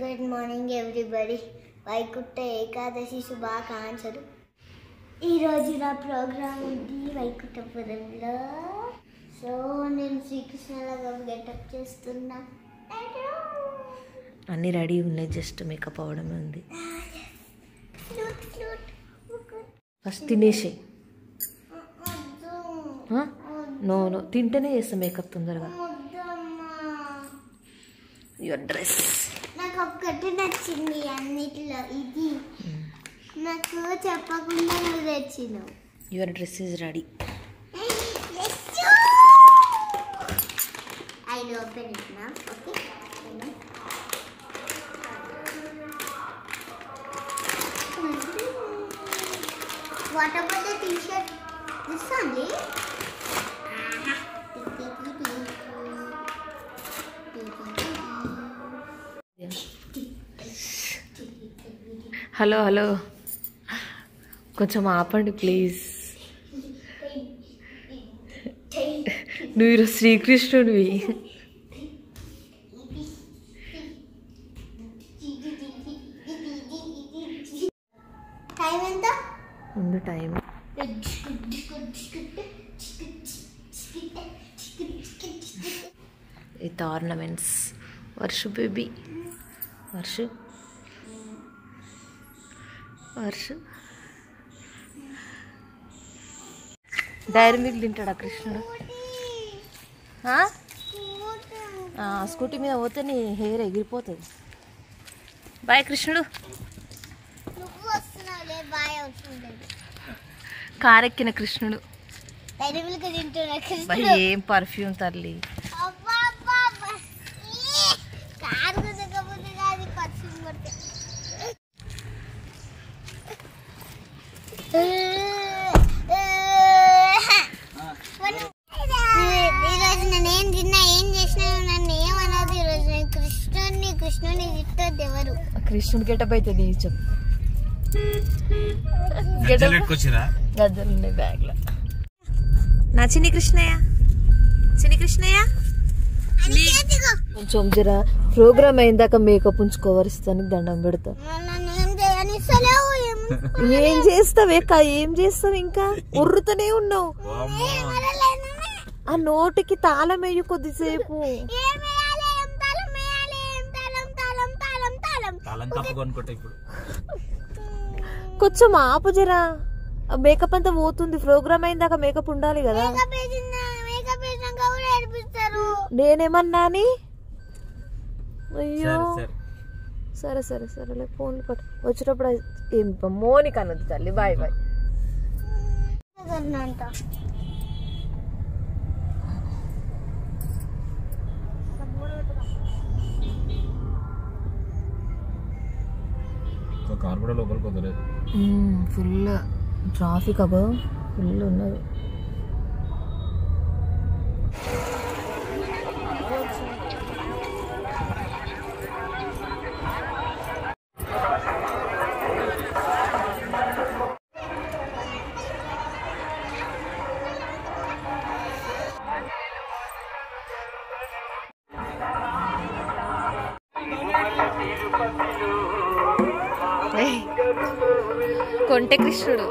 Good morning everybody. Vaikuntha Ekadashi శుభాకాంక్షలు. ఈరోజు నా ప్రోగ్రామ్ ఉంది వైకుంఠపురంలో. సో నేను శ్రీకృష్ణలాగా గెటప్ చేస్తున్నా. అన్నీ రెడీ ఉన్నాయి, జస్ట్ మేకప్ అవడమే ఉంది. ఫస్ట్ తినేసి నో తింటేనే చేస్తా మేకప్ తొందరగా. యువర్ డ్రెస్ నాకు ఒక్కటి నచ్చింది అన్నిట్లో, ఇది నాకు చెప్పకుండా నువ్వు తెచ్చినావు. Your dress is ready. I open it now. Okay, what about the t-shirt? This only? Hello hello, కొంచెం ఆపండి ప్లీజ్. నువ్వు ఈరోజు శ్రీకృష్ణుడివి. టైం ఎంత ఉంది? Time with ornaments. Varshu baby, Varshu Varshu dairy milk తింటాడా కృష్ణుడు? స్కూటీ మీద పోతే నీ హెయిర్ ఎగిరిపోతుంది. బాయ్ కృష్ణుడు. కార్ ఎక్కిన కృష్ణుడు. ఏం పర్ఫ్యూమ్ తల్లి. ఈరోజు నేను ఏం తిన్నా, ఏం చేసినా నన్ను ఏమన్నది. ఈరోజు నేను కృష్ణుని తిట్టద్దు ఎవరు. కృష్ణుడి గెటప్ అవుతుంది చెప్పు. గద్దలు ఉన్నాయి బ్యాగ్ లో. నా చిన్ని కృష్ణయ్య, చిన్ని కృష్ణయ్య కొంచెం జర ప్రోగ్రామ్ అయిందాక మేకప్ ఉంచుకోవరిస్తానికి దండం పెడతా. ఏం చేస్తావు ఏం చేస్తావు? ఇంకా ఉర్రుతూనే ఉన్నావు. ఆ నోటికి తాళం వేయు కొద్దిసేపు. కొంచెం ఆపు జరా. మేకప్ అంతా పోతుంది. ప్రోగ్రామ్ అయిందాక మేకప్ ఉండాలి కదా. నేనేమన్నా అని? అయ్యో సరే సరే సరేలే, ఫోన్లు పట్టు. వచ్చేటప్పుడు ఏం మోని కనొద్దు తల్లి. Bye bye. ఫుల్ ట్రాఫిక్ అబ్బో, ఫుల్ ఉన్నది. కొంటె కృష్ణుడు.